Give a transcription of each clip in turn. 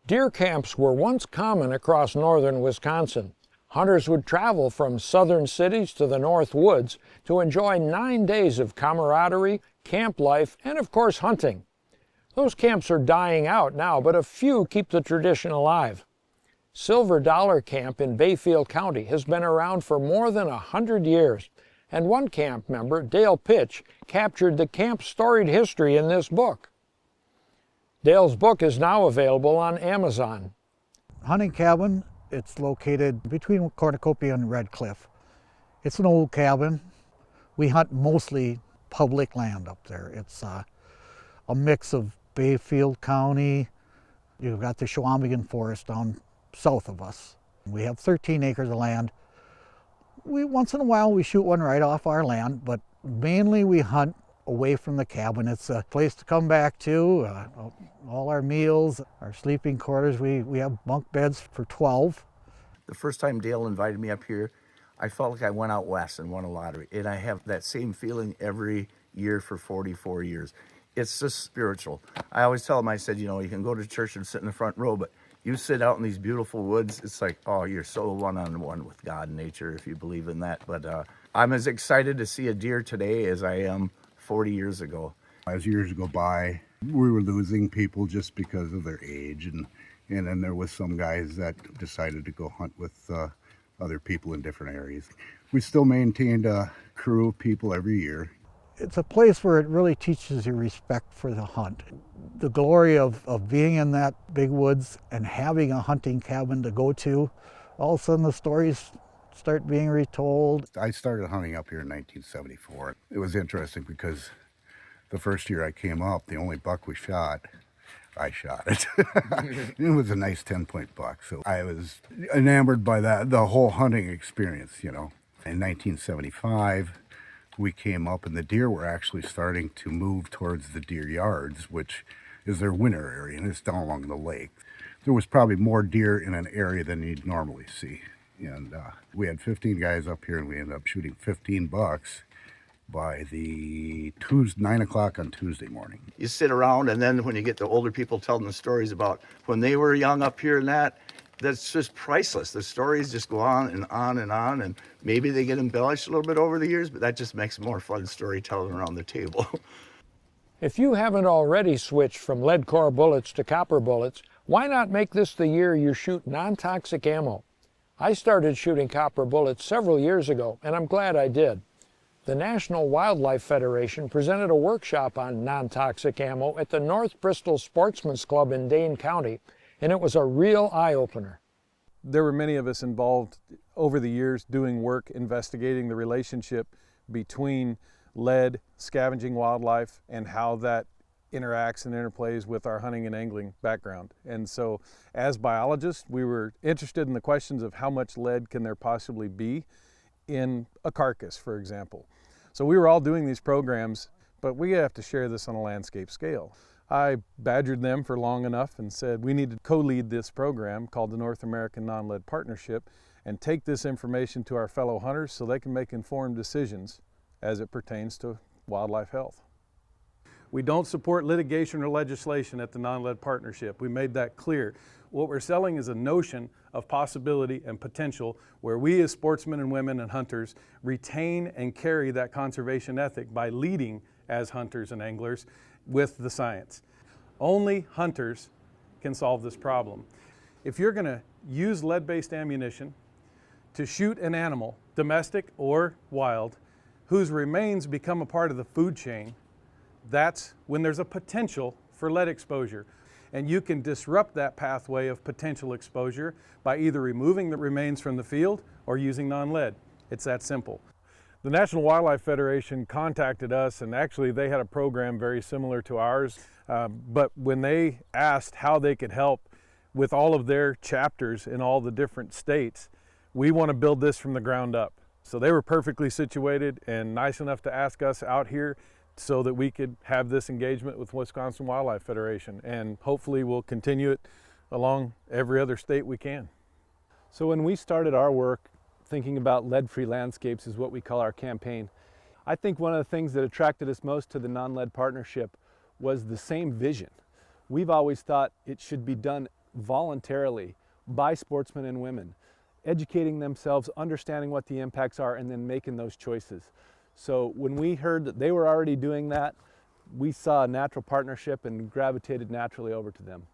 Deer camps were once common across northern Wisconsin. Hunters would travel from southern cities to the north woods to enjoy 9 days of camaraderie, camp life, and of course hunting. Those camps are dying out now, but a few keep the tradition alive. Silver Dollar Camp in Bayfield County has been around for more than 100 years, and one camp member, Dale Pitch, captured the camp's storied history in this book. Dale's book is now available on Amazon. Hunting cabin, it's located between Cornucopia and Red Cliff. It's an old cabin. We hunt mostly public land up there. It's a mix of Bayfield County. You've got the Chequamegon Forest down south of us. We have 13 acres of land. Once in a while we shoot one right off our land, but mainly we hunt away from the cabin. It's a place to come back to. All our meals, our sleeping quarters, we have bunk beds for 12. The first time Dale invited me up here, I felt like I went out west and won a lottery. And I have that same feeling every year for 44 years. It's just spiritual. I always tell him, I said, you know, you can go to church and sit in the front row, but you sit out in these beautiful woods, it's like, oh, you're so one-on-one with God and nature, if you believe in that. But I'm as excited to see a deer today as I am 40 years ago. As years go by, we were losing people just because of their age, and then there was some guys that decided to go hunt with other people in different areas. We still maintained a crew of people every year. It's a place where it really teaches you respect for the hunt. The glory of being in that big woods and having a hunting cabin to go to, all of a sudden the stories start being retold. I started hunting up here in 1974. It was interesting because the first year I came up, the only buck we shot, I shot it. It was a nice 10-point buck, so I was enamored by the whole hunting experience, you know. In 1975, we came up and the deer were actually starting to move towards the deer yards, which is their winter area, and it's down along the lake. There was probably more deer in an area than you'd normally see. And we had 15 guys up here, and we ended up shooting 15 bucks by the 9 o'clock on Tuesday morning. You sit around, and then when you get the older people telling the stories about when they were young up here and that's just priceless. The stories just go on and on and on, and maybe they get embellished a little bit over the years, but that just makes more fun storytelling around the table. If you haven't already switched from lead core bullets to copper bullets, why not make this the year you shoot non-toxic ammo? I started shooting copper bullets several years ago, and I'm glad I did. The National Wildlife Federation presented a workshop on non-toxic ammo at the North Bristol Sportsman's Club in Dane County, and it was a real eye-opener. There were many of us involved over the years doing work investigating the relationship between lead, scavenging wildlife, and how that interacts and interplays with our hunting and angling background. And so as biologists, we were interested in the questions of how much lead can there possibly be in a carcass, for example. So we were all doing these programs, but we have to share this on a landscape scale. I badgered them for long enough and said we need to co-lead this program called the North American Non-Lead Partnership and take this information to our fellow hunters so they can make informed decisions as it pertains to wildlife health. We don't support litigation or legislation at the Non-Lead Partnership. We made that clear. What we're selling is a notion of possibility and potential where we as sportsmen and women and hunters retain and carry that conservation ethic by leading as hunters and anglers with the science. Only hunters can solve this problem. If you're going to use lead-based ammunition to shoot an animal, domestic or wild, whose remains become a part of the food chain, that's when there's a potential for lead exposure. And you can disrupt that pathway of potential exposure by either removing the remains from the field or using non-lead. It's that simple. The National Wildlife Federation contacted us, and actually they had a program very similar to ours, but when they asked how they could help with all of their chapters in all the different states, we want to build this from the ground up. So they were perfectly situated and nice enough to ask us out here so that we could have this engagement with Wisconsin Wildlife Federation, and hopefully we'll continue it along every other state we can. So when we started our work, thinking about lead-free landscapes is what we call our campaign. I think one of the things that attracted us most to the Non-Lead Partnership was the same vision. We've always thought it should be done voluntarily by sportsmen and women, educating themselves, understanding what the impacts are, and then making those choices. So when we heard that they were already doing that, we saw a natural partnership and gravitated naturally over to them.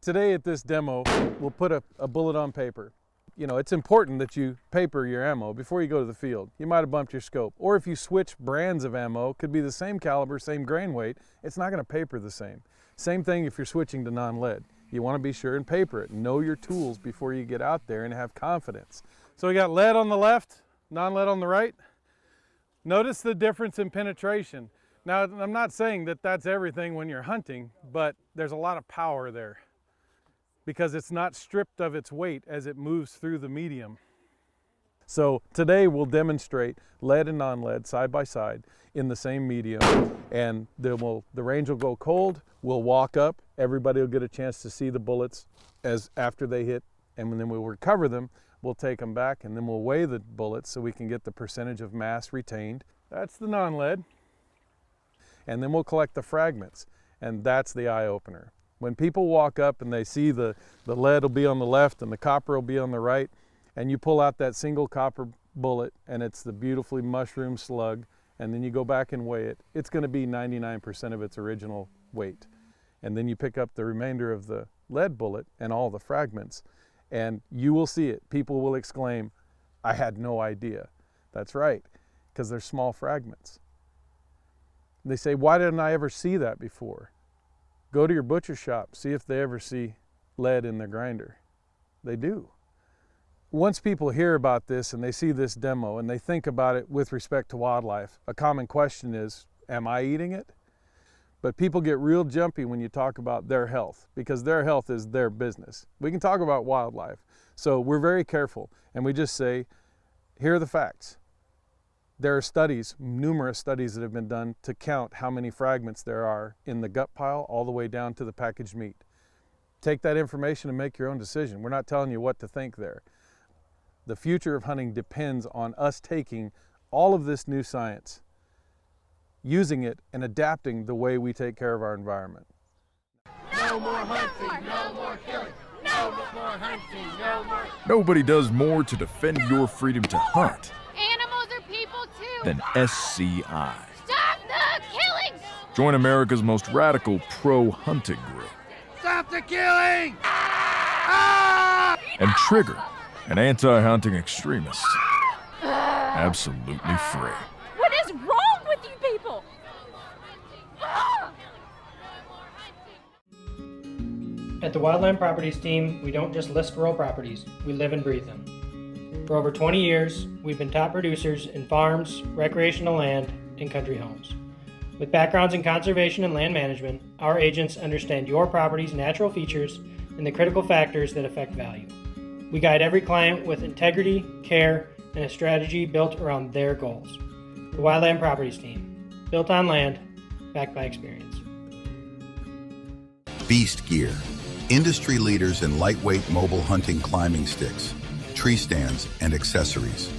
Today at this demo, we'll put a bullet on paper. You know, it's important that you paper your ammo before you go to the field. You might have bumped your scope. Or if you switch brands of ammo, could be the same caliber, same grain weight, it's not going to paper the same. Same thing if you're switching to non-lead. You want to be sure and paper it. Know your tools before you get out there and have confidence. So we got lead on the left, non-lead on the right. Notice the difference in penetration. Now, I'm not saying that that's everything when you're hunting, but there's a lot of power there, because it's not stripped of its weight as it moves through the medium. So today we'll demonstrate lead and non-lead side by side in the same medium, and the range will go cold, we'll walk up, everybody will get a chance to see the bullets as after they hit, and then we'll recover them, we'll take them back, and then we'll weigh the bullets so we can get the percentage of mass retained. That's the non-lead. And then we'll collect the fragments, and that's the eye-opener. When people walk up and they see the lead will be on the left and the copper will be on the right, and you pull out that single copper bullet and it's the beautifully mushroom slug, and then you go back and weigh it, it's going to be 99% of its original weight. And then you pick up the remainder of the lead bullet and all the fragments, and you will see it. People will exclaim, "I had no idea." That's right, because they're small fragments. They say, "Why didn't I ever see that before?" Go to your butcher shop, see if they ever see lead in their grinder. They do. Once people hear about this and they see this demo and they think about it with respect to wildlife, a common question is, am I eating it? But people get real jumpy when you talk about their health, because their health is their business. We can talk about wildlife. So we're very careful, and we just say, here are the facts. There are studies, numerous studies that have been done to count how many fragments there are in the gut pile all the way down to the packaged meat. Take that information and make your own decision. We're not telling you what to think there. The future of hunting depends on us taking all of this new science, using it and adapting the way we take care of our environment. No more hunting, no more killing, no more hunting, no more. Nobody does more to defend your freedom to hunt Animals are people too. than SCI. Stop the killings! Join America's most radical pro-hunting group. Stop the killing! And Trigger, an anti-hunting extremist. Absolutely free. What is wrong with you people? At the Wildland Properties team, we don't just list rural properties, we live and breathe them. For over 20 years, we've been top producers in farms, recreational land, and country homes. With backgrounds in conservation and land management, our agents understand your property's natural features and the critical factors that affect value. We guide every client with integrity, care, and a strategy built around their goals. The Wildland Properties team, built on land, backed by experience. Beast Gear, industry leaders in lightweight mobile hunting climbing sticks, tree stands, and accessories.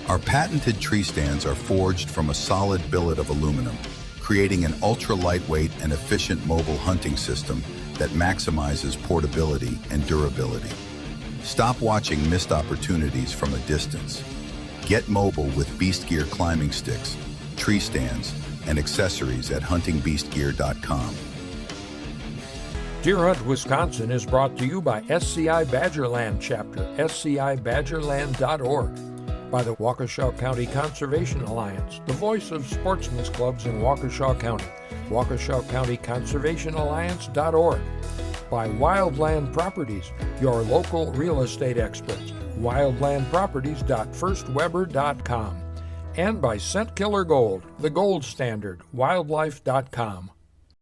Our patented tree stands are forged from a solid billet of aluminum, creating an ultra-lightweight and efficient mobile hunting system that maximizes portability and durability. Stop watching missed opportunities from a distance. Get mobile with Beast Gear climbing sticks, tree stands, and accessories at huntingbeastgear.com. Deer Hunt, Wisconsin is brought to you by SCI Badgerland Chapter, scibadgerland.org, by the Waukesha County Conservation Alliance, the voice of sportsmen's clubs in Waukesha County, Waukesha County Conservation Alliance.org, by Wildland Properties, your local real estate experts, wildlandproperties.firstweber.com, and by Scent Killer Gold, the gold standard, wildlife.com.